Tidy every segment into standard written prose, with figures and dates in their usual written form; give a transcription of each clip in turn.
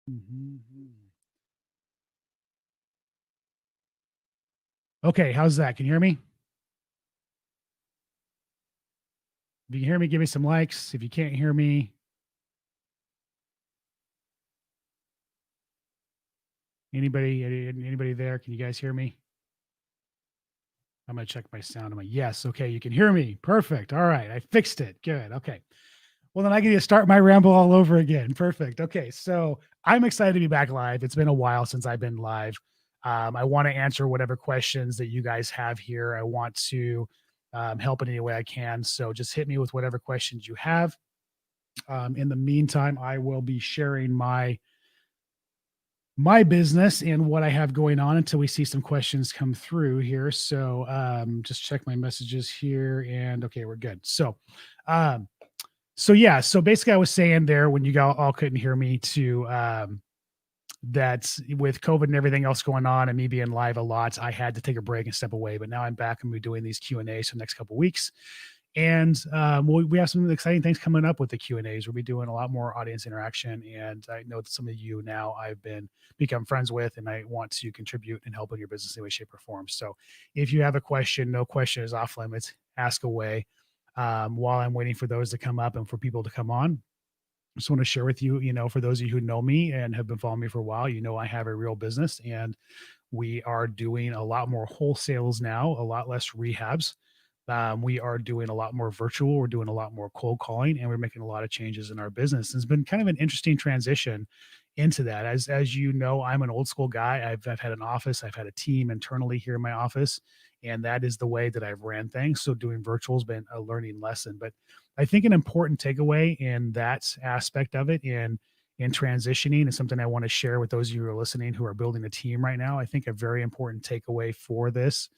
Mhm. Okay, how's that? Can you hear me? If you can hear me, give me some likes. If you can't hear me, anybody there? Can you guys hear me? I'm gonna check my sound. Yes. Okay, you can hear me. Perfect. All right, I fixed it. Good. Okay. Well, then I get to start my ramble all over again. Perfect. Okay, so I'm excited to be back live. It's been a while since I've been live. I want to answer whatever questions that you guys have here. I want to help in any way I can. So just hit me with whatever questions you have. In the meantime, I will be sharing my business and what I have going on until we see some questions come through here. So just check my messages here, and okay, we're good. Um, so yeah, so basically, I was saying there when you all couldn't hear me to that with COVID and everything else going on and me being live a lot, I had to take a break and step away. But now I'm back and we're doing these Q&As for the next couple of weeks. And we have some exciting things coming up with the Q and A's. We'll be doing a lot more audience interaction, and I know that some of you now I've been become friends with, and I want to contribute and help in your business in any way, shape, or form. So, if you have a question, no question is off limits. Ask away. While I'm waiting for those to come up and for people to come on, I just want to share with you, for those of you who know me and have been following me for a while, I have a real business, and we are doing a lot more wholesales now, a lot less rehabs. We are doing a lot more virtual. We're doing a lot more cold calling, and we're making a lot of changes in our business. It's been kind of an interesting transition into that. As you know, I'm an old school guy. I've had an office. I've had a team internally here in my office, and that is the way that I've ran things. So doing virtual has been a learning lesson. But I think an important takeaway in that aspect of it, in transitioning, is something I want to share with those of you who are listening who are building a team right now. I think a very important takeaway for this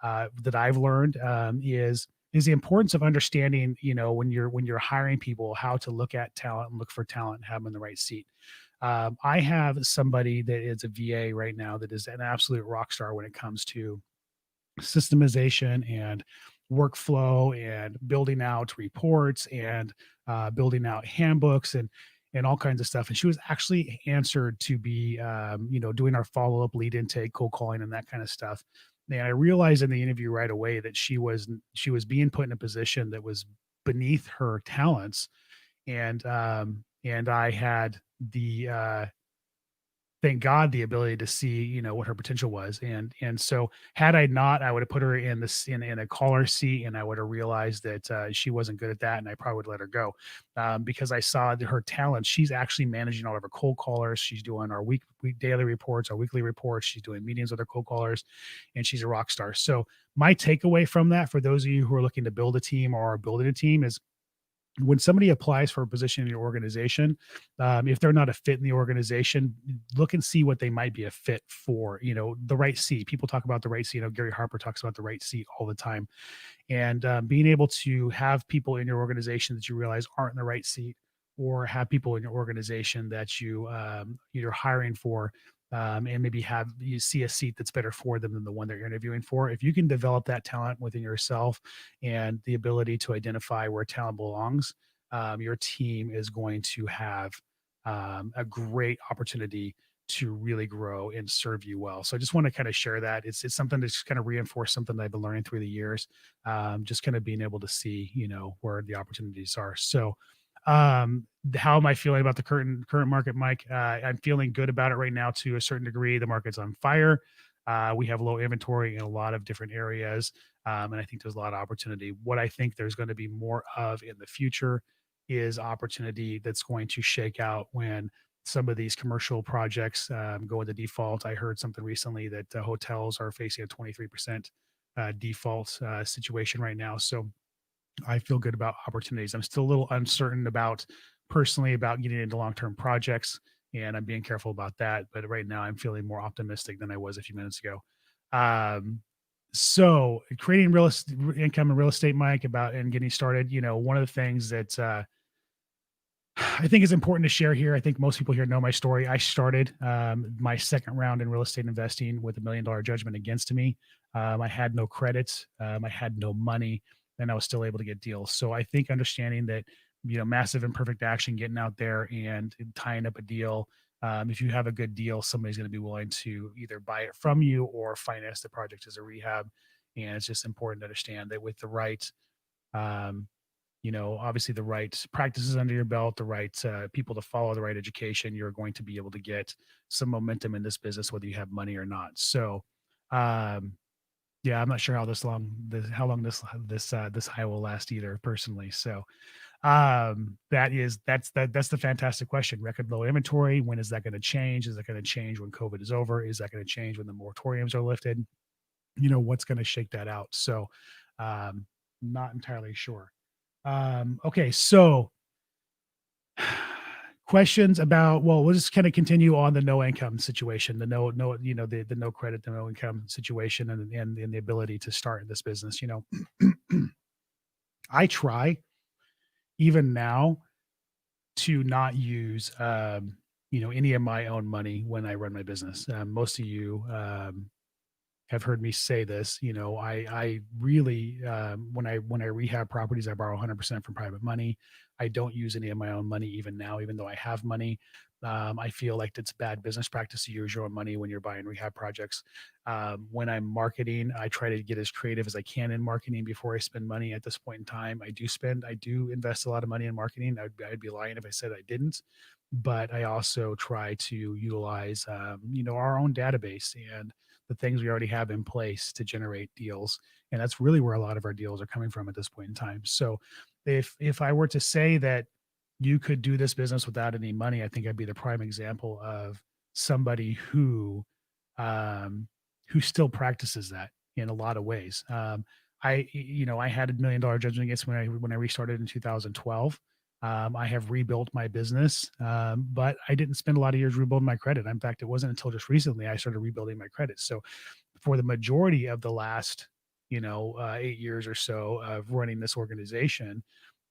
that I've learned is the importance of understanding, when you're hiring people, how to look at talent and look for talent and have them in the right seat. I have somebody that is a VA right now that is an absolute rock star when it comes to systemization and workflow and building out reports and building out handbooks and all kinds of stuff. And she was actually answered to be, doing our follow up, lead intake, cold calling, and that kind of stuff. And I realized in the interview right away that she was being put in a position that was beneath her talents, and I had thank God, the ability to see, what her potential was. And so had I not, I would have put her in this in a caller seat, and I would have realized that she wasn't good at that, and I probably would let her go. Because I saw her talent. She's actually managing all of her cold callers. She's doing our week daily reports, our weekly reports. She's doing meetings with her cold callers, and she's a rock star. So my takeaway from that, for those of you who are looking to build a team or are building a team, is when somebody applies for a position in your organization, if they're not a fit in the organization, look and see what they might be a fit for. The right seat. People talk about the right seat. Gary Harper talks about the right seat all the time, and being able to have people in your organization that you realize aren't in the right seat, or have people in your organization that you're hiring for, and maybe have you see a seat that's better for them than the one that you're interviewing for. If you can develop that talent within yourself and the ability to identify where talent belongs, your team is going to have a great opportunity to really grow and serve you well. So I just want to kind of share that. It's something to just kind of reinforce something that I've been learning through the years. Just kind of being able to see, where the opportunities are. So how am I feeling about the current market, Mike? I'm feeling good about it right now to a certain degree. The market's on fire. We have low inventory in a lot of different areas. And I think there's a lot of opportunity. What I think there's going to be more of in the future is opportunity that's going to shake out when some of these commercial projects go into default. I heard something recently that hotels are facing a 23% default situation right now. So I feel good about opportunities. I'm still a little uncertain about personally about getting into long-term projects, and I'm being careful about that. But right now, I'm feeling more optimistic than I was a few minutes ago. Um, so creating income in real estate, Mike, about and getting started. One of the things that I think is important to share here. I think most people here know my story. I started my second round in real estate investing with $1 million judgment against me. I had no credits, I had no money, and I was still able to get deals. So I think understanding that, massive imperfect action, getting out there and tying up a deal, If you have a good deal, somebody's going to be willing to either buy it from you or finance the project as a rehab. And it's just important to understand that with the right, um, obviously the right practices under your belt, the right people to follow, the right education, you're going to be able to get some momentum in this business, whether you have money or not. So, um, yeah, I'm not sure how long this high will last either, personally. So, that's the fantastic question. Record low inventory. When is that going to change? Is that going to change when COVID is over? Is that going to change when the moratoriums are lifted? What's going to shake that out? So, um, not entirely sure. Okay, so questions about, well, we'll just kind of continue on the no income situation, the no, the no credit, the no income situation, and the ability to start this business. I try even now to not use any of my own money when I run my business. Most of you have heard me say this. I really when I rehab properties, I borrow 100% from private money. I don't use any of my own money even now, even though I have money. I feel like it's bad business practice to use your own money when you're buying rehab projects. When I'm marketing, I try to get as creative as I can in marketing before I spend money. At this point in time, I do invest a lot of money in marketing. I'd be lying if I said I didn't, but I also try to utilize our own database and the things we already have in place to generate deals. And that's really where a lot of our deals are coming from at this point in time. So if I were to say that you could do this business without any money, I think I'd be the prime example of somebody who still practices that in a lot of ways. I had $1 million judgment against when I restarted in 2012. I have rebuilt my business, but I didn't spend a lot of years rebuilding my credit. In fact, it wasn't until just recently I started rebuilding my credit. So, for the majority of the last, 8 years or so of running this organization,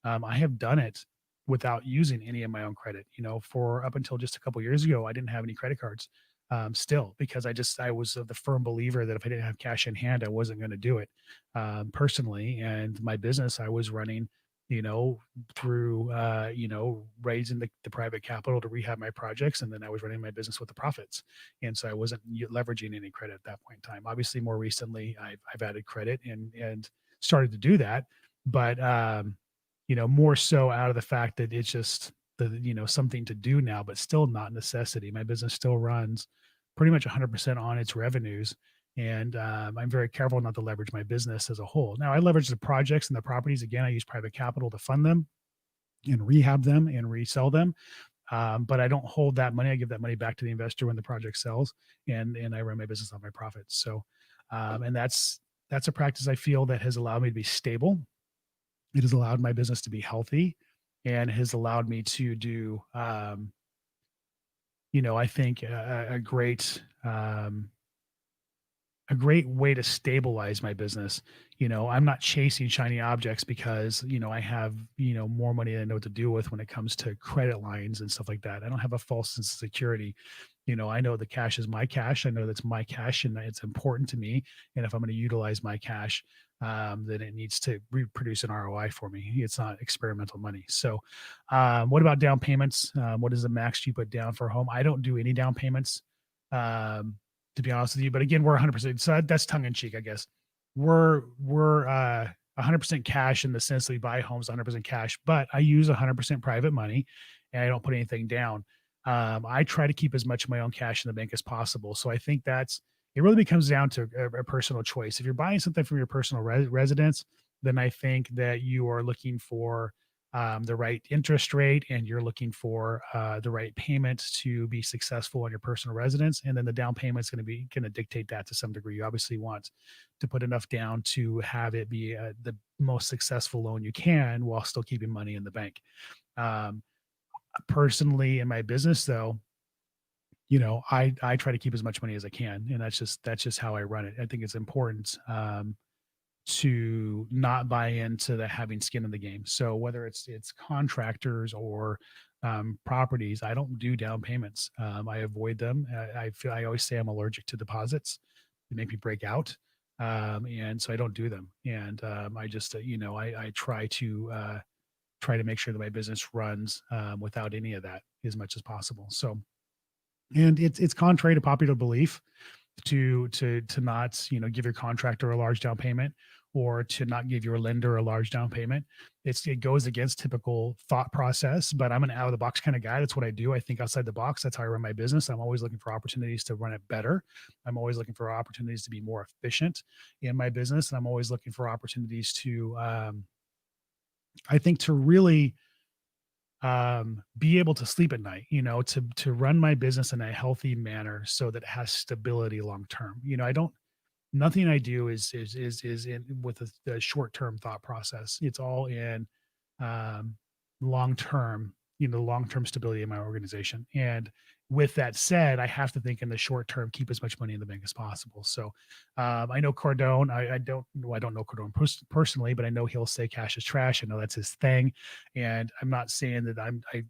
I have done it without using any of my own credit. For up until just a couple years ago, I didn't have any credit cards. Still, because I was the firm believer that if I didn't have cash in hand, I wasn't going to do it personally. And my business I was running, you know, through raising the private capital to rehab my projects, and then I was running my business with the profits, and so I wasn't leveraging any credit at that point in time. Obviously, more recently, I've added credit and started to do that, but more so out of the fact that it's just something to do now, but still not necessity. My business still runs pretty much 100% on its revenues. And I'm very careful not to leverage my business as a whole. Now, I leverage the projects and the properties. Again, I use private capital to fund them and rehab them and resell them. But I don't hold that money. I give that money back to the investor when the project sells, and I run my business on my profits. So, and that's a practice I feel that has allowed me to be stable. It has allowed my business to be healthy, and has allowed me to do, I think a great way to stabilize my business. I'm not chasing shiny objects because, I have, more money than I know what to do with when it comes to credit lines and stuff like that. I don't have a false sense of security. I know the cash is my cash. I know that's my cash and it's important to me. And if I'm going to utilize my cash, then it needs to reproduce an ROI for me. It's not experimental money. So, what about down payments? What is the max you put down for a home? I don't do any down payments. Um, to be honest with you. But again, we're 100%. So that's tongue in cheek, I guess. We're 100% cash in the sense that we buy homes 100% cash, but I use 100% private money, and I don't put anything down. I try to keep as much of my own cash in the bank as possible. So I think it really becomes down to a personal choice. If you're buying something from your personal residence, then I think that you are looking for the right interest rate, and you're looking for the right payments to be successful on your personal residence. And then the down payment is going to dictate that to some degree. You obviously want to put enough down to have it be the most successful loan you can while still keeping money in the bank. Um, Personally, in my business, though, I try to keep as much money as I can, and that's just how I run it. I think it's important. To not buy into the having skin in the game. So whether it's contractors or properties, I don't do down payments. I avoid them. I always say I'm allergic to deposits. They make me break out, and so I don't do them. And I just I try to make sure that my business runs without any of that as much as possible. So And it's contrary to popular belief to not, give your contractor a large down payment, or to not give your lender a large down payment. It goes against typical thought process, but I'm an out of the box kind of guy. That's what I do. I think outside the box. That's how I run my business. I'm always looking for opportunities to run it better. I'm always looking for opportunities to be more efficient in my business, and I'm always looking for opportunities to, I think, to really be able to sleep at night, to run my business in a healthy manner so that it has stability long term. I don't Nothing I do is in with a short term thought process. It's all in um, long term, long term stability in my organization. And with that said, I have to think in the short term, keep as much money in the bank as possible. So I know Cardone. I don't know Cardone personally, but I know he'll say cash is trash. I know that's his thing, and I'm not saying that I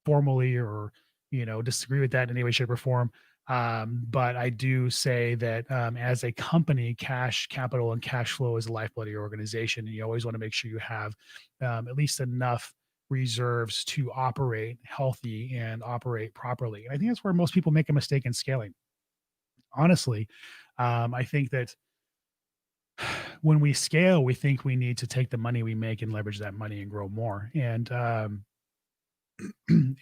formally or disagree with that in any way, shape, or form. But I do say that as a company, cash capital and cash flow is the lifeblood of your organization, and you always want to make sure you have at least enough reserves to operate healthy and operate properly. And I think that's where most people make a mistake in scaling. Honestly, I think that when we scale, we think we need to take the money we make and leverage that money and grow more. And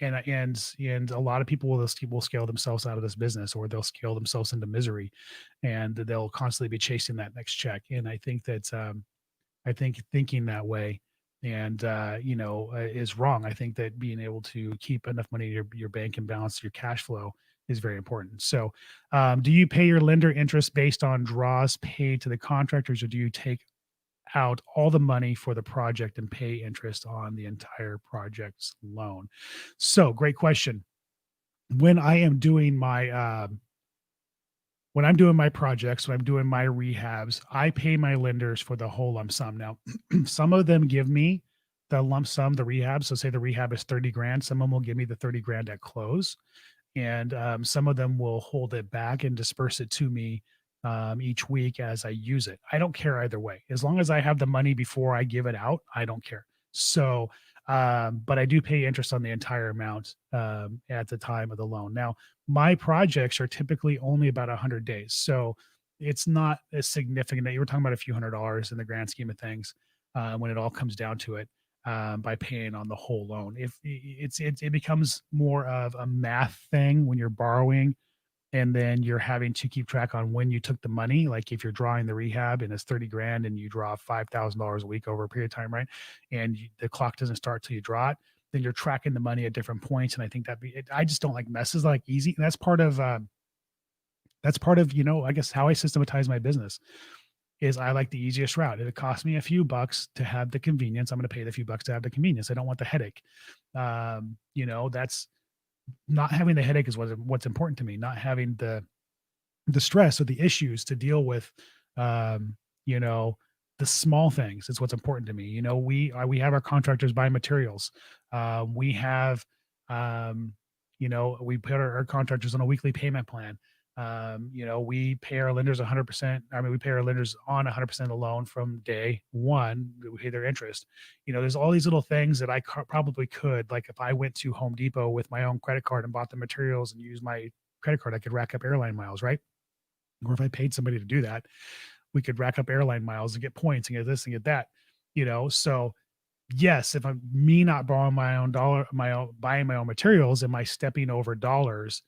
and a lot of people will scale themselves out of this business, or they'll scale themselves into misery, and they'll constantly be chasing that next check. And I think that I think thinking that way and is wrong. I think that being able to keep enough money in your bank and balance your cash flow is very important. So do you pay your lender interest based on draws paid to the contractors, or do you take out all the money for the project and pay interest on the entire project's loan? So, great question. When I am doing my when I'm doing my projects, when I'm doing my rehabs, I pay my lenders for the whole lump sum. Now, some of them give me the lump sum, the rehab. So, say the rehab is 30 grand. Some of them will give me the 30 grand at close, and some of them will hold it back and disperse it to me each week as I use it. I don't care either way. As long as I have the money before I give it out, I don't care. So, but I do pay interest on the entire amount at the time of the loan. Now, my projects are typically only about 100 days. So it's not as significant that you were talking about a few $100s in the grand scheme of things when it all comes down to it. By paying on the whole loan. If it becomes more of a math thing when you're borrowing, and then you're having to keep track on when you took the money. Like if you're drawing the rehab and it's 30 grand and you draw $5,000 a week over a period of time, right? And the clock doesn't start till you draw it, then you're tracking the money at different points. And I think I just don't like messes like easy. And that's part of, I guess how I systematize my business is I like the easiest route. If it costs me a few bucks to have the convenience, I'm going to pay the few bucks to have the convenience. I don't want the headache. That's not having the headache is what's important to me. Not having the stress or the issues to deal with, um, you know, the small things is what's important to me. We have our contractors buy materials. We have, um, we put our contractors on a weekly payment plan. We pay our lenders 100%. I mean, we pay our lenders on 100% of the loan from day one. We pay their interest. There's all these little things that I probably could, like if I went to Home Depot with my own credit card and bought the materials and used my credit card, I could rack up airline miles, right? Or if I paid somebody to do that, we could rack up airline miles and get points and get this and get that. So yes, if I'm me not borrowing my own buying my own materials, am I stepping over dollars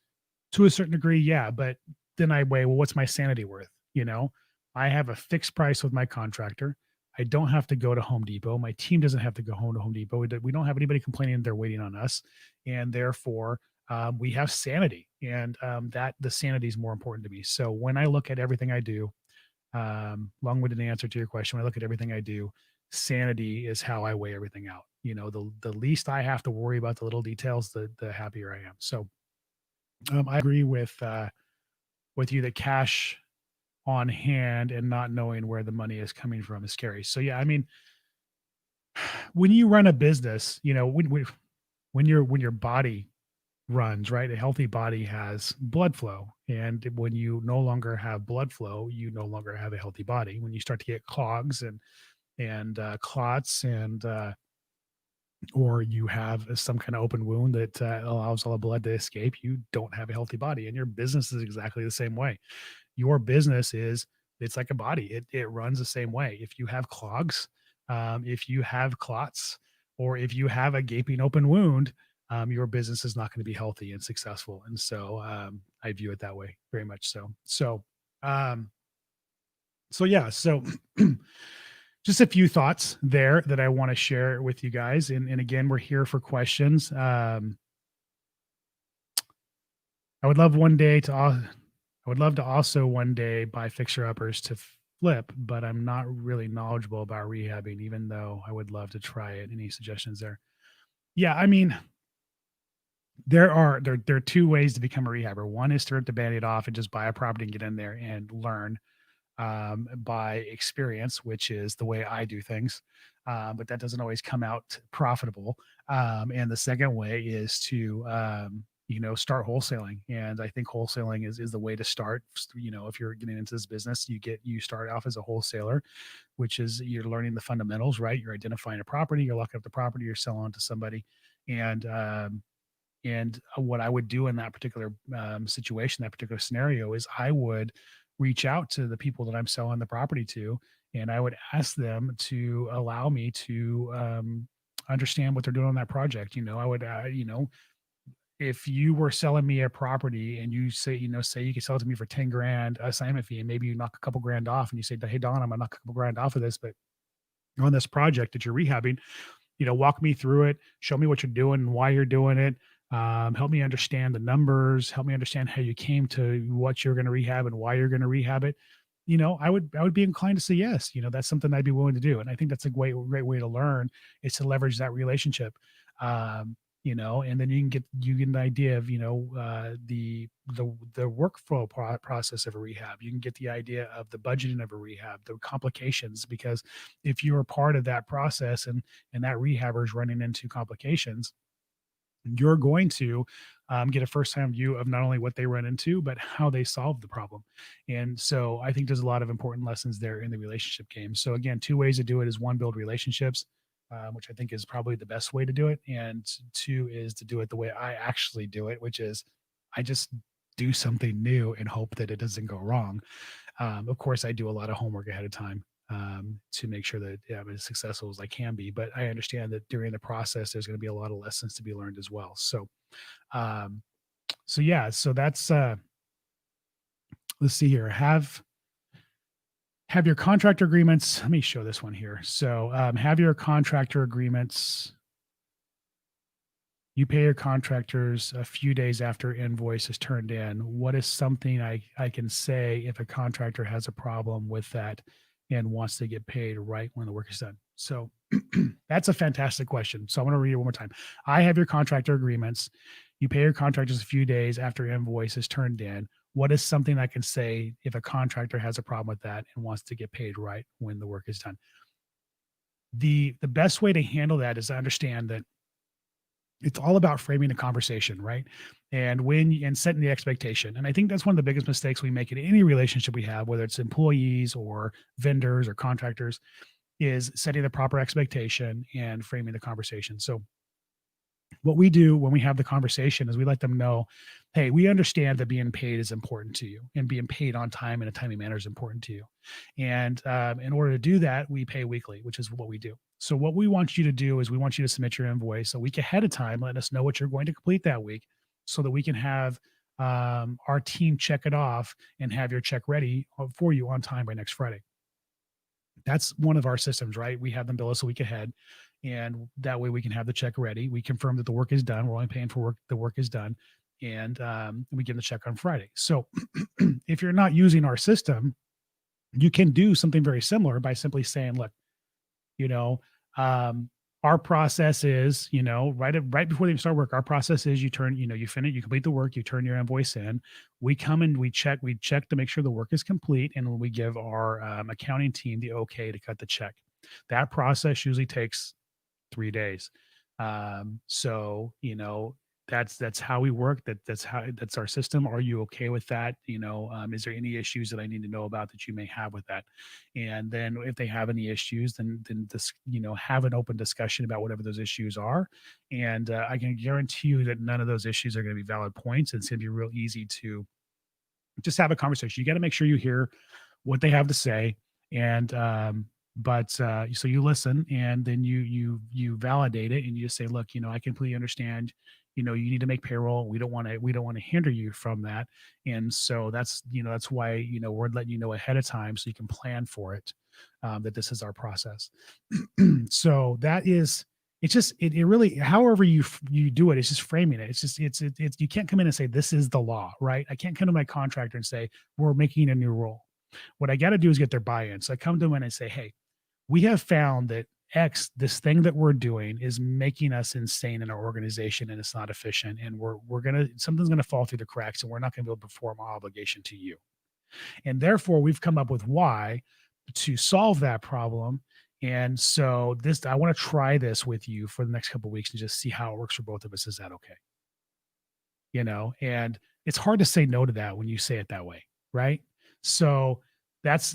to a certain degree? Yeah, but then I weigh, well, what's my sanity worth? I have a fixed price with my contractor. I don't have to go to Home Depot. My team doesn't have to go home to Home Depot. We don't have anybody complaining they're waiting on us, and therefore we have sanity, and that the sanity is more important to me. So when I look at everything I do, long-winded answer to your question, when I look at everything I do, sanity is how I weigh everything out. The least I have to worry about the little details, the happier I am. So I agree with you that cash on hand and not knowing where the money is coming from is scary. So yeah, I mean, when you run a business, when your body runs, right, a healthy body has blood flow, and when you no longer have blood flow, you no longer have a healthy body. When you start to get clogs and clots and or you have some kind of open wound that allows all the blood to escape, you don't have a healthy body. And your business is exactly the same way. Your business is, it's like a body. It runs the same way. If you have clogs, if you have clots, or if you have a gaping open wound, your business is not going to be healthy and successful. And so I view it that way, very much so. Um, so yeah, so just a few thoughts there that I want to share with you guys. And again, we're here for questions. I would love one day to I would love to also one day buy fixer uppers to flip, but I'm not really knowledgeable about rehabbing, even though I would love to try it. Any suggestions there? Yeah, I mean, there are two ways to become a rehabber. One is to rip the band-aid off and just buy a property and get in there and learn by experience, which is the way I do things. But that doesn't always come out profitable. And the second way is to, start wholesaling. And I think wholesaling is the way to start. If you're getting into this business, you start off as a wholesaler, which is you're learning the fundamentals, right? You're identifying a property, you're locking up the property, you're selling it to somebody. And what I would do in that particular situation, that particular scenario, is I would reach out to the people that I'm selling the property to, and I would ask them to allow me to understand what they're doing on that project. I would, if you were selling me a property and you say, say you could sell it to me for 10 grand assignment fee, and maybe you knock a couple grand off, and you say, "Hey, Don, I'm gonna knock a couple grand off of this, but on this project that you're rehabbing, walk me through it, show me what you're doing and why you're doing it. Help me understand the numbers, help me understand how you came to what you're going to rehab and why you're going to rehab it." I would be inclined to say yes. That's something I'd be willing to do. And I think that's a great way to learn, is to leverage that relationship. And then you get an idea of, the workflow process of a rehab. You can get the idea of the budgeting of a rehab, the complications, because if you're part of that process and that rehabber is running into complications, you're going to get a first-hand view of not only what they run into, but how they solve the problem. And so I think there's a lot of important lessons there in the relationship game. So again, two ways to do it is, one, build relationships, which I think is probably the best way to do it. And two is to do it the way I actually do it, which is I just do something new and hope that it doesn't go wrong. Of course, I do a lot of homework ahead of time to make sure that, yeah, I'm as successful as I can be. But I understand that during the process, there's going to be a lot of lessons to be learned as well. Um, so yeah, so that's let's see here. Have your contractor agreements. Let me show this one here. So have your contractor agreements. You pay your contractors a few days after invoice is turned in. What is something I can say if a contractor has a problem with that and wants to get paid right when the work is done? So that's a fantastic question. So I'm going to read it one more time. I have your contractor agreements. You pay your contractors a few days after invoice is turned in. What is something I can say if a contractor has a problem with that and wants to get paid right when the work is done? The best way to handle that is to understand that it's all about framing the conversation, right? And setting the expectation. And I think that's one of the biggest mistakes we make in any relationship we have, whether it's employees or vendors or contractors, is setting the proper expectation and framing the conversation. So what we do when we have the conversation is we let them know, hey, we understand that being paid is important to you, and being paid on time in a timely manner is important to you. And in order to do that, we pay weekly, which is what we do. So what we want you to do is we want you to submit your invoice a week ahead of time, letting us know what you're going to complete that week, so that we can have our team check it off and have your check ready for you on time by next Friday. That's one of our systems, right? We have them bill us a week ahead, and that way we can have the check ready. We confirm that the work is done. We're only paying for work. The work is done, and we give the check on Friday. So if you're not using our system, you can do something very similar by simply saying, look, you know, um, our process is, right before they start work, our process is you finish, you complete the work, you turn your invoice in. We come and we check to make sure the work is complete. And we give our accounting team the okay to cut the check. That process usually takes 3 days. So, that's how we work. That's our system. Are you okay with that? Is there any issues that I need to know about that you may have with that? And then if they have any issues, then this, have an open discussion about whatever those issues are. And I can guarantee you that none of those issues are going to be valid points. It's going to be real easy to just have a conversation. You got to make sure you hear what they have to say, and but so you listen, and then you validate it, and you just say, look, I completely understand. You need to make payroll. We don't want to hinder you from that, and so that's why we're letting you know ahead of time so you can plan for it. That this is our process. So that is it's just it really, however you do it, it's just framing it. It's just it's you can't come in and say this is the law, right? I can't come to my contractor and say we're making a new rule. What I got to do is get their buy-in. So I come to them and I say, hey, we have found that X, this thing that we're doing is making us insane in our organization and it's not efficient. And something's gonna fall through the cracks and we're not gonna be able to perform our obligation to you. And therefore we've come up with why to solve that problem. And so I want to try this with you for the next couple of weeks and just see how it works for both of us. Is that okay? And it's hard to say no to that when you say it that way, right? So that's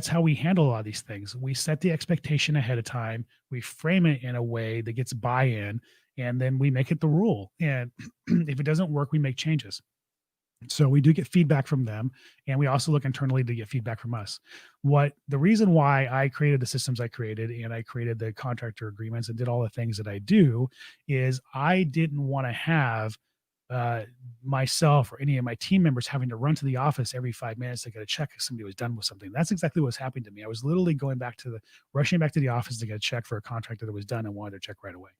how we handle a lot of these things. We set the expectation ahead of time, we frame it in a way that gets buy-in, and then we make it the rule. And if it doesn't work, we make changes. So we do get feedback from them, and we also look internally to get feedback from us. What the reason why I created the systems I created and I created the contractor agreements and did all the things that I do is I didn't want to have uh, myself or any of my team members having to run to the office every 5 minutes to get a check if somebody was done with something. That's exactly what's happening to me. I was literally rushing back to the office to get a check for a contractor that was done and wanted a check right away.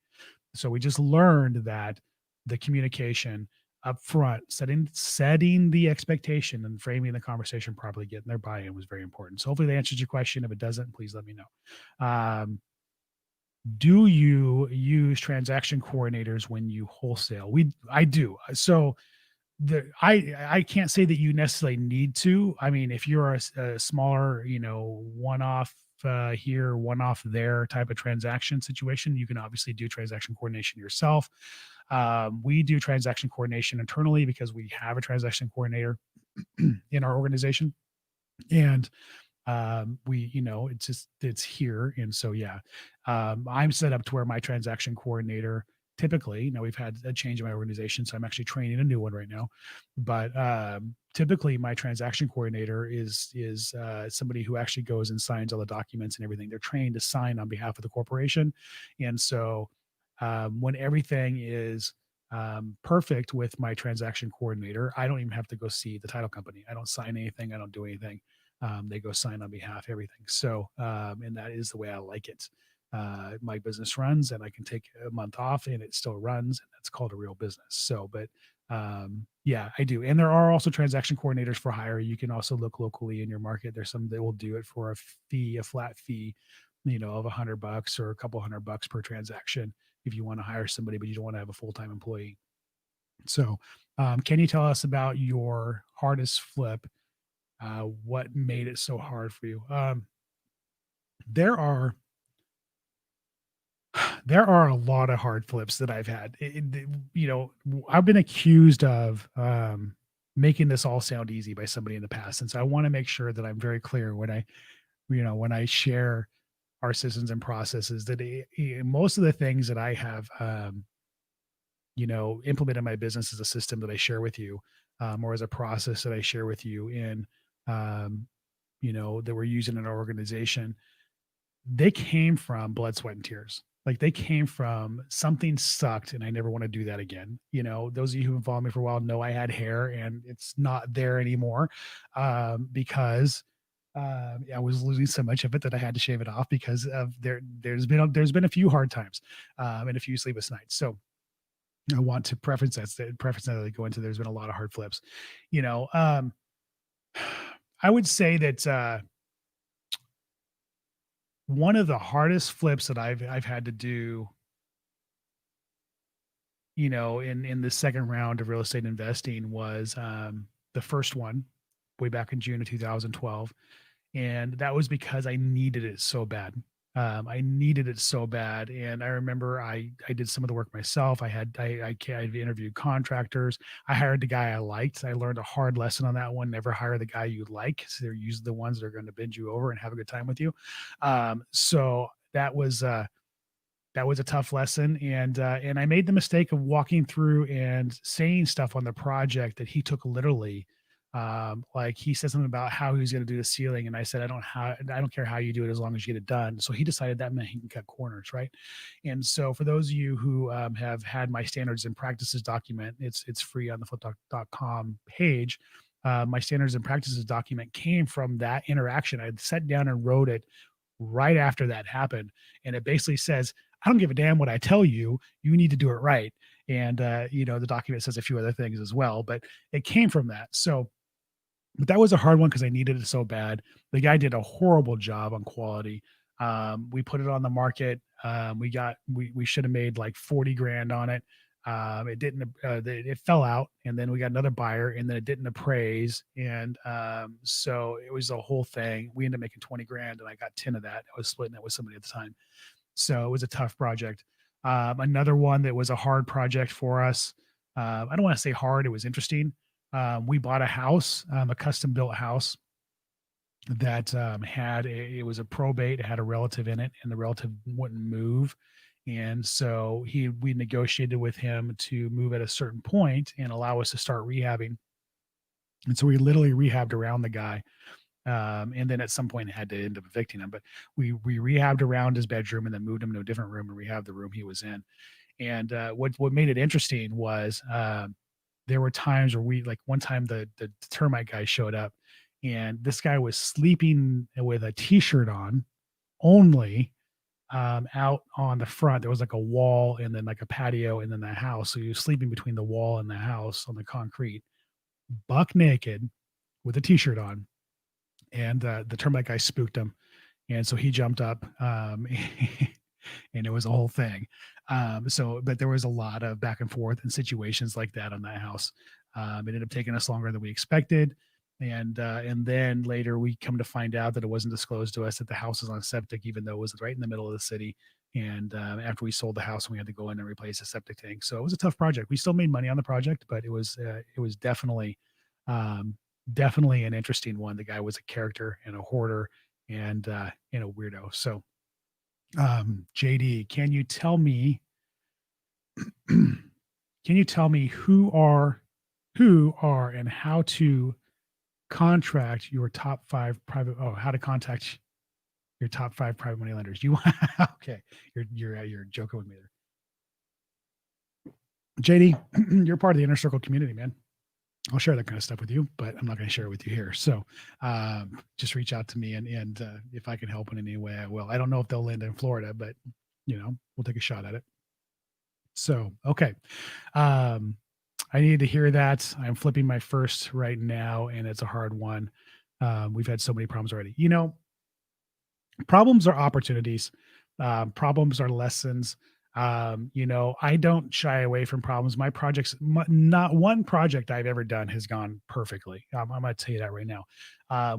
So we just learned that the communication up front, setting the expectation and framing the conversation properly, getting their buy-in was very important. So hopefully that answers your question. If it doesn't, please let me know. Do you use transaction coordinators when you wholesale? I do. So I can't say that you necessarily need to. I mean, if you're a smaller, one-off here, one-off there type of transaction situation, you can obviously do transaction coordination yourself. We do transaction coordination internally because we have a transaction coordinator in our organization, and it's here. And so, yeah, I'm set up to where my transaction coordinator typically, now we've had a change in my organization, so I'm actually training a new one right now. But typically my transaction coordinator is somebody who actually goes and signs all the documents and everything. They're trained to sign on behalf of the corporation. And so when everything is perfect with my transaction coordinator, I don't even have to go see the title company. I don't sign anything. I don't do anything. They go sign on behalf, everything. So, and that is the way I like it. My business runs and I can take a month off and it still runs, and that's called a real business. So, but yeah, I do. And there are also transaction coordinators for hire. You can also look locally in your market. There's some that will do it for a flat fee, of $100 or a couple $100 per transaction if you want to hire somebody, but you don't want to have a full-time employee. So, can you tell us about your hardest flip? What made it so hard for you? There are there are a lot of hard flips that I've had. I've been accused of making this all sound easy by somebody in the past, and so I want to make sure that I'm very clear when I share our systems and processes that most of the things that I have implemented in my business as a system that I share with you, or as a process that I share with you in um, that we're using in our organization, they came from blood, sweat, and tears. Like they came from something sucked and I never want to do that again. Those of you who have followed me for a while know I had hair and it's not there anymore because I was losing so much of it that I had to shave it off because of there's been a few hard times and a few sleepless nights. So I want to preference that I go into. There's been a lot of hard flips. You know, um, I would say that one of the hardest flips that I've had to do, in the second round of real estate investing was the first one way back in June of 2012, and that was because I needed it so bad. I needed it so bad, and I remember I did some of the work myself. I interviewed contractors. I hired the guy I liked. I learned a hard lesson on that one. Never hire the guy you like. So they're usually the ones that are going to bend you over and have a good time with you. So that was a tough lesson, and I made the mistake of walking through and saying stuff on the project that he took literally. Like he said something about how he was going to do the ceiling, and I said, I don't care how you do it as long as you get it done. So he decided that meant he can cut corners, right? And so for those of you who have had my standards and practices document, it's free on the flipdoc.com page. My standards and practices document came from that interaction. I had sat down and wrote it right after that happened, and it basically says, I don't give a damn what I tell you. You need to do it right. And the document says a few other things as well, but it came from that. So, but that was a hard one because I needed it so bad. The guy did a horrible job on quality. We put it on the market. We should have made like 40 grand on it. It didn't. It fell out, and then we got another buyer, and then it didn't appraise, and so it was a whole thing. We ended up making 20 grand, and I got 10 of that. I was splitting that with somebody at the time, so it was a tough project. Another one that was a hard project for us. I don't want to say hard; it was interesting. We bought a house, a custom built house that it was a probate, it had a relative in it, and the relative wouldn't move. And so we negotiated with him to move at a certain point and allow us to start rehabbing. And so we literally rehabbed around the guy. And then at some point had to end up evicting him. But we rehabbed around his bedroom and then moved him to a different room and rehabbed the room he was in. And what made it interesting was there were times where we, like, one time the termite guy showed up, and this guy was sleeping with a t-shirt on only, out on the front. There was like a wall and then like a patio and then the house. So he was sleeping between the wall and the house on the concrete, buck naked with a t-shirt on. And the termite guy spooked him. And so he jumped up, and it was a whole thing. But there was a lot of back and forth and situations like that on that house. It ended up taking us longer than we expected, and then later we come to find out that it wasn't disclosed to us that the house was on septic, even though it was right in the middle of the city. And after we sold the house, we had to go in and replace the septic tank. So it was a tough project. We still made money on the project, but it was um, definitely an interesting one. The guy was a character and a hoarder and a weirdo. So JD, can you tell me who are and how to contract your top five private how to contact your top five private money lenders? You okay? You're joking with me there, JD. You're part of the inner circle community, man. I'll share that kind of stuff with you, but I'm not going to share it with you here. So just reach out to me, and if I can help in any way, I will. I don't know if they'll land in Florida, but we'll take a shot at it. So okay, um, I need to hear that. I'm flipping my first right now, and it's a hard one. We've had so many problems already. Problems are opportunities. Problems are lessons. I don't shy away from problems. My projects, not one project I've ever done has gone perfectly. I'm going to tell you that right now.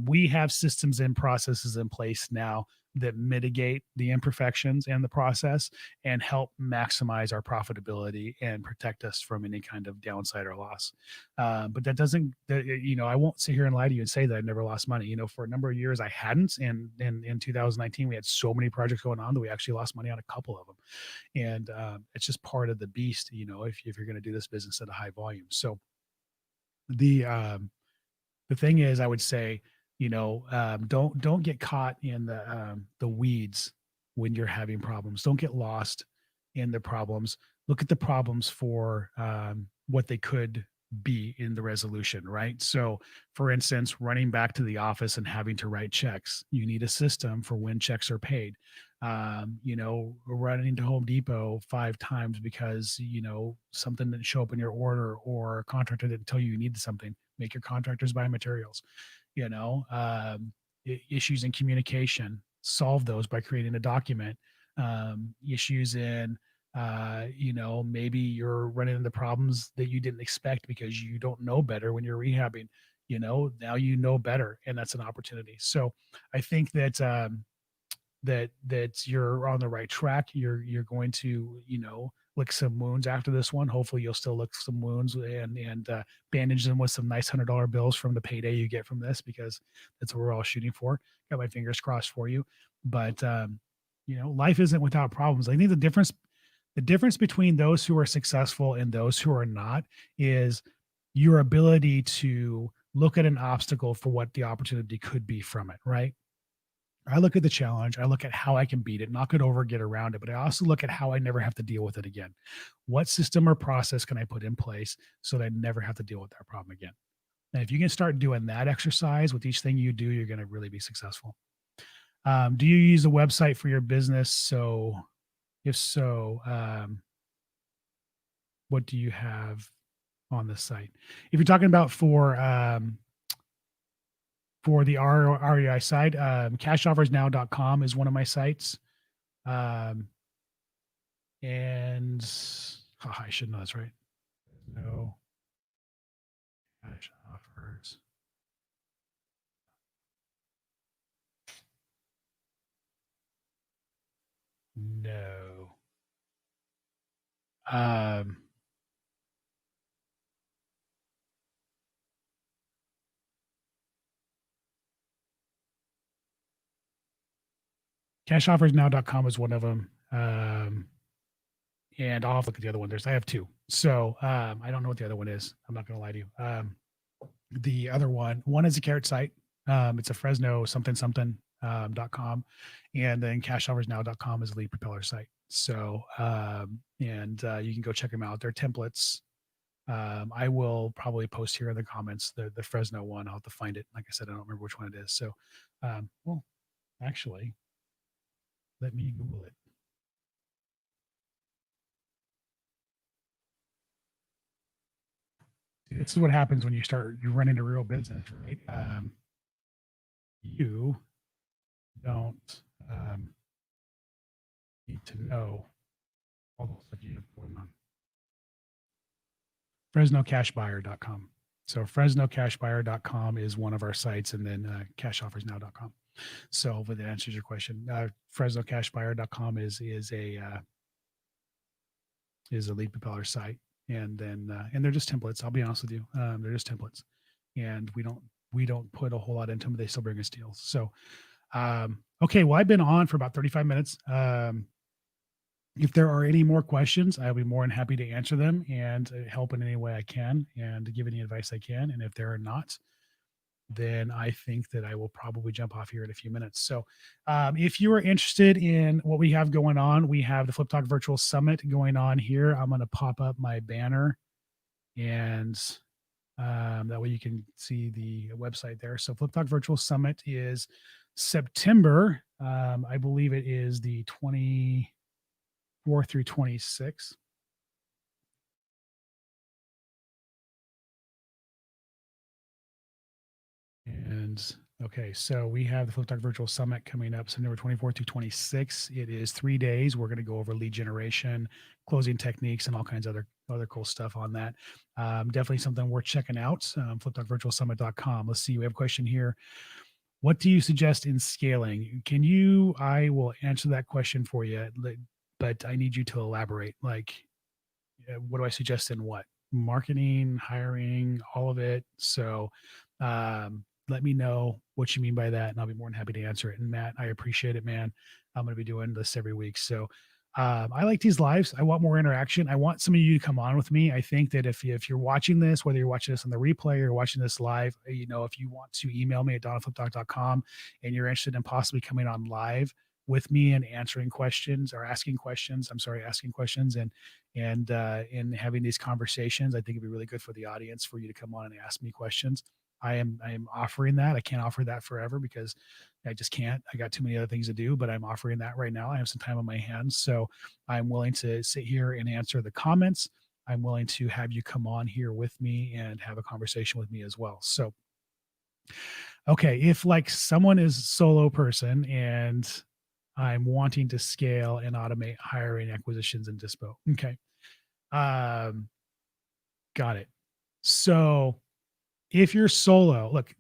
We have systems and processes in place now that mitigate the imperfections in the process and help maximize our profitability and protect us from any kind of downside or loss. But that doesn't, I won't sit here and lie to you and say that I've never lost money. For a number of years I hadn't. And in 2019, we had so many projects going on that we actually lost money on a couple of them. And it's just part of the beast, if you're going to do this business at a high volume. So the the thing is, I would say, don't get caught in the weeds when you're having problems. Don't get lost in the problems. Look at the problems for what they could be in the resolution, right? So, for instance, running back to the office and having to write checks, you need a system for when checks are paid. Running to Home Depot 5 times because something didn't show up in your order or a contractor didn't tell you needed something. Make your contractors buy materials. you know Issues in communication, solve those by creating a document. Issues in maybe you're running into problems that you didn't expect because you don't know better when you're rehabbing. Now you know better, and that's an opportunity. So I think that that you're on the right track. You're going to, lick some wounds after this one. Hopefully you'll still lick some wounds and bandage them with some nice $100 bills from the payday you get from this, because that's what we're all shooting for. Got my fingers crossed for you. But life isn't without problems. I think the difference between those who are successful and those who are not is your ability to look at an obstacle for what the opportunity could be from it, right? I look at the challenge, I look at how I can beat it, knock it over, get around it, but I also look at how I never have to deal with it again. What system or process can I put in place so that I never have to deal with that problem again? And if you can start doing that exercise with each thing you do, you're going to really be successful. Do you use a website for your business? So, if so, what do you have on the site? If you're talking about for the REI side, cashoffersnow.com is one of my sites. Um, and I should know that's right. No cash offers. No. Um, cashoffersnow.com is one of them. And I'll have to look at the other one. I have two. So I don't know what the other one is. I'm not going to lie to you. The other one is a carrot site. It's a Fresno something something .com, and then cashoffersnow.com is a lead propeller site. So you can go check them out. They're templates. I will probably post here in the comments the Fresno one. I'll have to find it. Like I said, I don't remember which one it is. So, well, actually, let me Google it. This is what happens when you run into real business, right? You don't need to know all the stuff you have going on. FresnoCashBuyer.com. So FresnoCashBuyer.com is one of our sites, and then CashOffersNow.com. So hopefully that answers your question. FresnoCashBuyer.com is a lead propeller site, and then and they're just templates. I'll be honest with you, they're just templates, and we don't put a whole lot into them. But they still bring us deals. So okay, well, I've been on for about 35 minutes. If there are any more questions, I'll be more than happy to answer them and help in any way I can and give any advice I can. And if there are not, then I think that I will probably jump off here in a few minutes. So if you are interested in what we have going on, we have the Flip Talk Virtual Summit going on here. I'm going to pop up my banner, and that way you can see the website there. So Flip Talk Virtual Summit is September. I believe it is the 24th through 26th. And okay, so we have the Flip Talk Virtual Summit coming up September 24th through 26th. It is 3 days. We're going to go over lead generation, closing techniques, and all kinds of other cool stuff on that. Definitely something worth checking out. FlipTalkVirtualSummit.com. Let's see. We have a question here. What do you suggest in scaling? I will answer that question for you, but I need you to elaborate. Like, what do I suggest in what? Marketing, hiring, all of it. So let me know what you mean by that, and I'll be more than happy to answer it. And Matt, I appreciate it, man. I'm going to be doing this every week. So I like these lives. I want more interaction. I want some of you to come on with me. I think that if you're watching this, whether you're watching this on the replay or watching this live, if you want to email me at donafliptalk.com and you're interested in possibly coming on live with me and answering questions or asking questions, and having these conversations, I think it'd be really good for the audience for you to come on and ask me questions. I am offering that. I can't offer that forever because I just can't. I got too many other things to do, but I'm offering that right now. I have some time on my hands. So I'm willing to sit here and answer the comments. I'm willing to have you come on here with me and have a conversation with me as well. So, okay, if like someone is a solo person and I'm wanting to scale and automate hiring, acquisitions, and dispo. Okay. Got it. So if you're solo, look,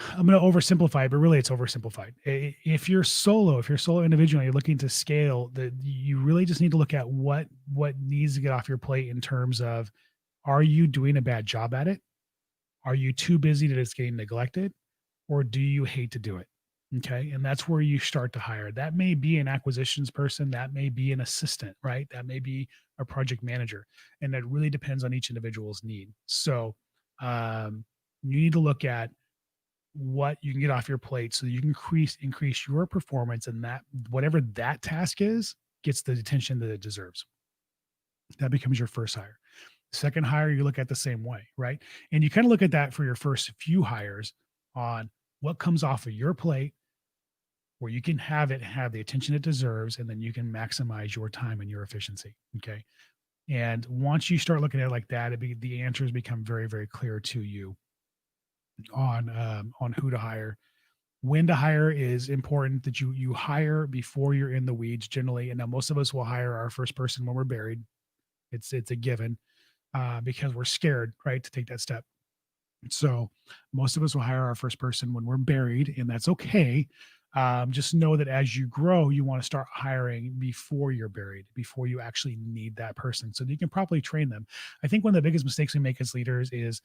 I'm going to oversimplify it, but really it's oversimplified. If you're a solo individual and you're looking to scale, that you really just need to look at what needs to get off your plate in terms of, are you doing a bad job at it? Are you too busy that it's getting neglected? Or do you hate to do it? Okay. And that's where you start to hire. That may be an acquisitions person, that may be an assistant, right? That may be a project manager. And that really depends on each individual's need. So you need to look at what you can get off your plate so you can increase your performance, and that whatever that task is gets the attention that it deserves. That becomes your first hire. Second hire, you look at the same way, right? And you kind of look at that for your first few hires on what comes off of your plate where you can have the attention it deserves, and then you can maximize your time and your efficiency. Okay. And once you start looking at it like that, the answers become very, very clear to you on who to hire. When to hire is important. That you hire before you're in the weeds generally. And now most of us will hire our first person when we're buried. It's a given, because we're scared, right, to take that step. So most of us will hire our first person when we're buried, and that's okay. Just know that as you grow, you want to start hiring before you're buried, before you actually need that person, so that you can properly train them. I think one of the biggest mistakes we make as leaders is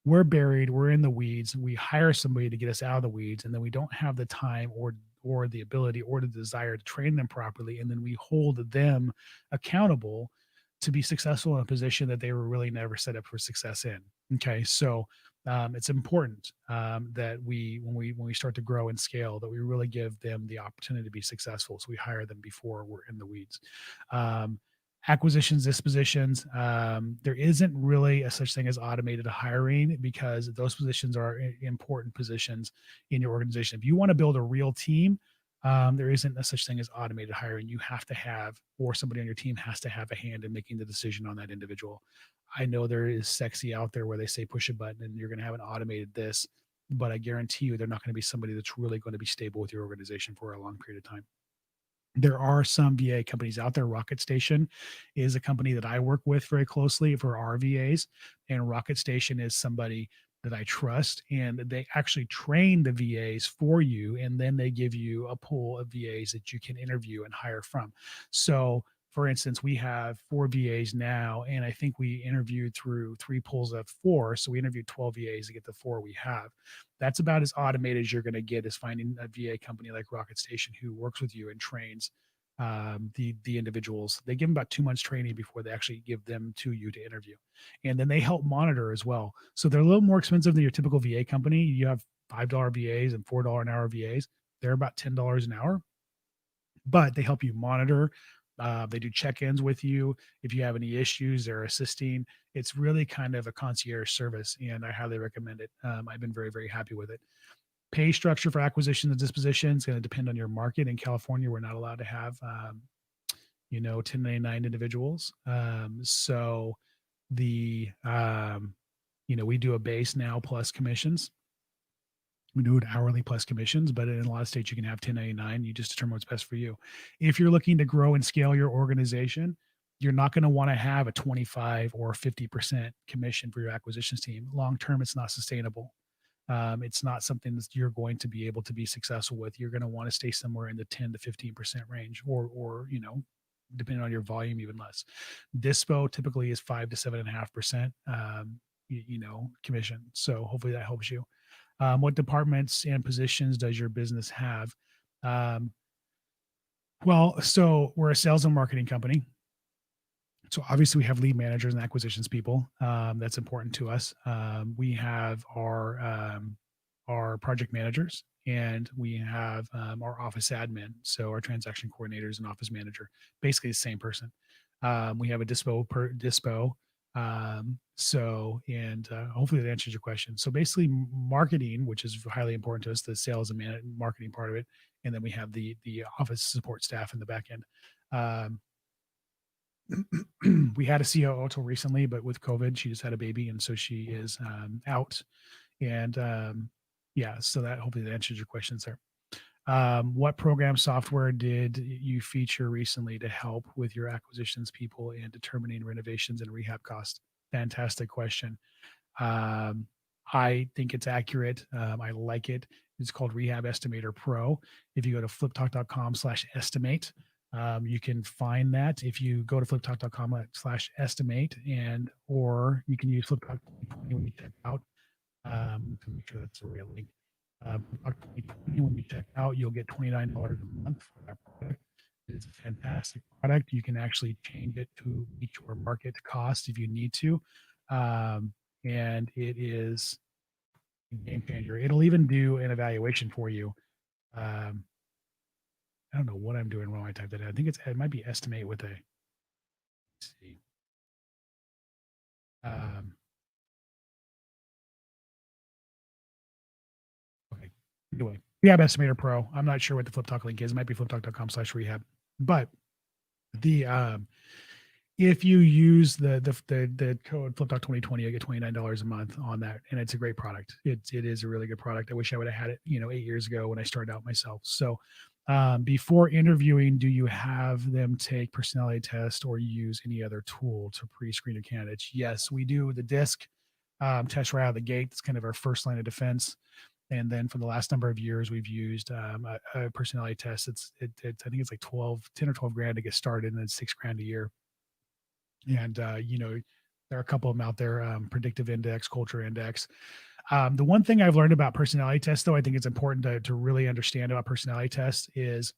we're buried, we're in the weeds, we hire somebody to get us out of the weeds, and then we don't have the time or the ability or the desire to train them properly, and then we hold them accountable to be successful in a position that they were really never set up for success in. Okay, so it's important that when we start to grow and scale, that we really give them the opportunity to be successful. So we hire them before we're in the weeds. Um, Acquisitions, dispositions, there isn't really a such thing as automated hiring, because those positions are important positions in your organization. If you want to build a real team, there isn't a such thing as automated hiring. You have to have, or somebody on your team has to have a hand in making the decision on that individual. I know there is sexy out there where they say push a button and you're going to have an automated this, but I guarantee you they're not going to be somebody that's really going to be stable with your organization for a long period of time. There are some VA companies out there. Rocket Station is a company that I work with very closely for our VAs, and Rocket Station is somebody that I trust, and they actually train the VAs for you, and then they give you a pool of VAs that you can interview and hire from. So, for instance, we have 4 VAs now, and I think we interviewed through 3 pools of 4. So we interviewed 12 VAs to get the 4 we have. That's about as automated as you're going to get, is finding a VA company like Rocket Station who works with you and trains the individuals. They give them about 2 months training before they actually give them to you to interview, and then they help monitor as well. So they're a little more expensive than your typical VA company. You have $5 VAs and $4 an hour VAs. They're about $10 an hour, but they help you monitor. They do check-ins with you. If you have any issues, they're assisting. It's really kind of a concierge service, and I highly recommend it. I've been very, very happy with it. Pay structure for acquisition and disposition is going to depend on your market. In California, we're not allowed to have, 1099 individuals. So we do a base now plus commissions. We do it hourly plus commissions, but in a lot of states you can have 1099. You just determine what's best for you. If you're looking to grow and scale your organization, you're not going to want to have a 25 or 50% commission for your acquisitions team. Long term, it's not sustainable. It's not something that you're going to be able to be successful with. You're going to want to stay somewhere in the 10 to 15% range, or depending on your volume, even less. Dispo typically is 5 to 7.5%, commission. So hopefully that helps you. What departments and positions does your business have? Um, well, so we're a sales and marketing company. So obviously we have lead managers and acquisitions people. That's important to us. We have our project managers, and we have our office admin. So our transaction coordinators and office manager, basically the same person. We have a dispo. Hopefully that answers your question. So basically marketing, which is highly important to us, the sales and marketing part of it. And then we have the office support staff in the back end. We had a COO till recently, but with COVID, she just had a baby, and so she is out. And yeah, so that hopefully that answers your questions there. What program software did you feature recently to help with your acquisitions people and determining renovations and rehab costs? Fantastic question. Um, I think it's accurate. I like it. It's called Rehab Estimator Pro. If you go to fliptalk.com/estimate, you can find that. If you go to fliptalk.com/estimate, and or you can use fliptalk 2020 when you check out, to make sure that's the real link. Fliptalk 2020, when you check out, you'll get $29 a month for that product. It's a fantastic product. You can actually change it to meet your market cost if you need to. Um, and it is a game changer. It'll even do an evaluation for you. Um, I don't know what I'm doing wrong. I typed that in. I think it might be estimate with a, let's see. Um, okay. Anyway, Rehab Estimator Pro. I'm not sure what the Flip Talk link is. It might be fliptalk.com/rehab. But the if you use the code FlipTalk 2020, you get $29 a month on that, and it's a great product. It is a really good product. I wish I would have had it, 8 years ago when I started out myself. So, before interviewing, do you have them take personality test or use any other tool to pre-screen your candidates? Yes, we do the DISC test right out of the gate. It's kind of our first line of defense. And then for the last number of years, we've used a personality test. I think it's like 10 or 12 grand to get started, and then 6 grand a year. And there are a couple of them out there, predictive index, culture index. The one thing I've learned about personality tests, though, I think it's important to really understand about personality tests is,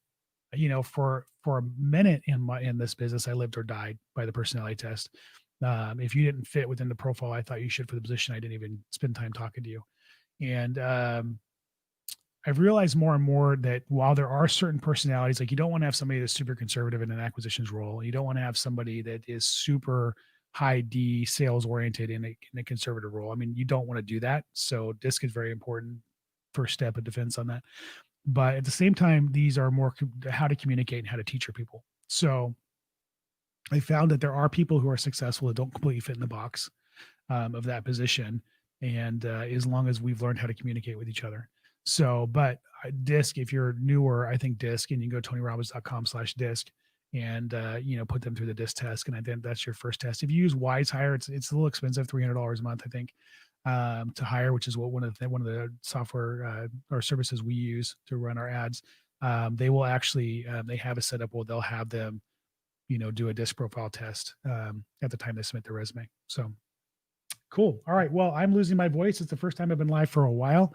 for a minute in this business, I lived or died by the personality test. If you didn't fit within the profile I thought you should for the position, I didn't even spend time talking to you. And I've realized more and more that while there are certain personalities, like you don't want to have somebody that's super conservative in an acquisitions role. You don't want to have somebody that is super high D sales oriented in a conservative role. I mean, you don't want to do that. So DISC is very important. First step of defense on that. But at the same time, these are more how to communicate and how to teach your people. So I found that there are people who are successful that don't completely fit in the box of that position. And as long as we've learned how to communicate with each other. So, but DISC, if you're newer, I think DISC, and you can go tonyrobbins.com/DISC and, put them through the DISC test. And I think that's your first test. If you use WiseHire, it's a little expensive, $300 a month, I think, to hire, which is what one of the software or services we use to run our ads. They will actually, they have a setup where they'll have them, do a DISC profile test at the time they submit their resume. So cool. All right. Well, I'm losing my voice. It's the first time I've been live for a while,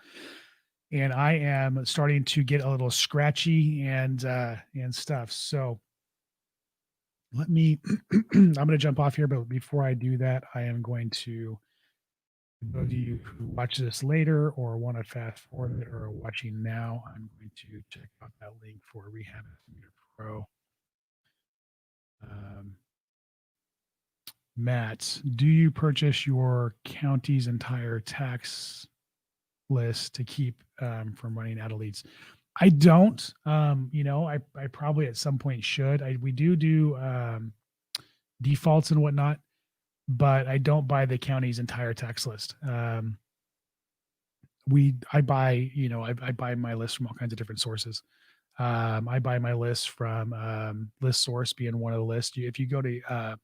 and I am starting to get a little scratchy and stuff. So let me, I'm going to jump off here, but before I do that, I am going to, those of you who watch this later or want to fast forward it or are watching now, I'm going to check out that link for Rehab Estimator Pro. Matt, do you purchase your county's entire tax list to keep from running out of leads? I don't. I probably at some point should. We do defaults and whatnot, but I don't buy the county's entire tax list. I buy, I buy my list from all kinds of different sources. I buy my list from ListSource being one of the lists. If you go to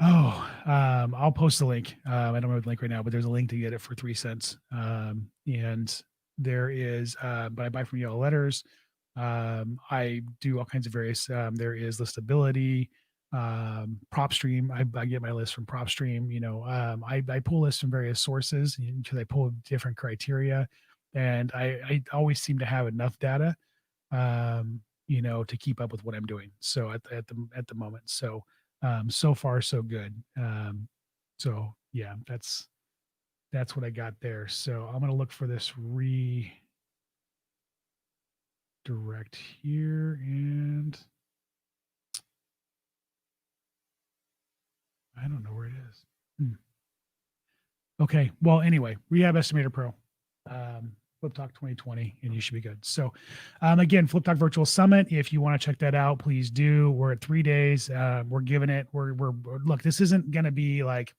I'll post the link. I don't know the link right now, but there's a link to get it for 3 cents. And there is, but I buy from Yellow Letters. I do all kinds of various, there is Listability, PropStream. I get my list from PropStream. I pull lists from various sources because I pull different criteria, and I always seem to have enough data, to keep up with what I'm doing. So at the moment, so far so good. So yeah, that's what I got there. So I'm going to look for this redirect here, and I don't know where it is. Okay. Well, anyway, Rehab Estimator Pro, Flip Talk 2020, and you should be good. So again, Flip Talk Virtual Summit, if you want to check that out, please do. We're at 3 days. We're giving it, we're look, this isn't going to be like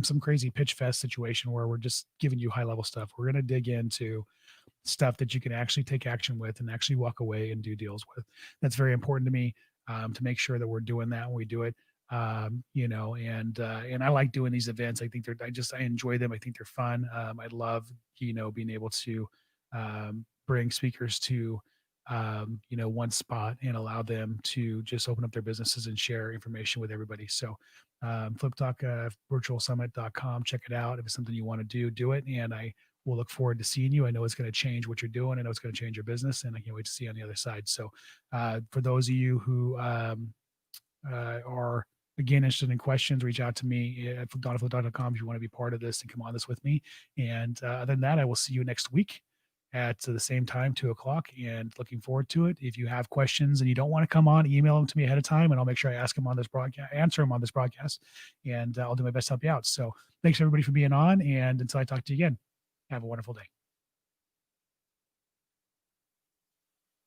some crazy pitch fest situation where we're just giving you high level stuff. We're going to dig into stuff that you can actually take action with and actually walk away and do deals with. That's very important to me, to make sure that we're doing that when we do it. And I like doing these events. I think I enjoy them. I think they're fun. I love, being able to bring speakers to, one spot and allow them to just open up their businesses and share information with everybody. So, Flip Talk, virtualsummit.com, check it out. If it's something you want to do it. And I will look forward to seeing you. I know it's going to change what you're doing. I know it's going to change your business, and I can't wait to see you on the other side. So, for those of you who, are again interested in questions, reach out to me at donaflip.com if you want to be part of this and come on this with me. And other than that, I will see you next week at the same time, 2 o'clock, and looking forward to it. If you have questions and you don't want to come on, email them to me ahead of time, and I'll make sure I ask them on this broadcast, answer them on this broadcast, and I'll do my best to help you out. So thanks everybody for being on. And until I talk to you again, have a wonderful day.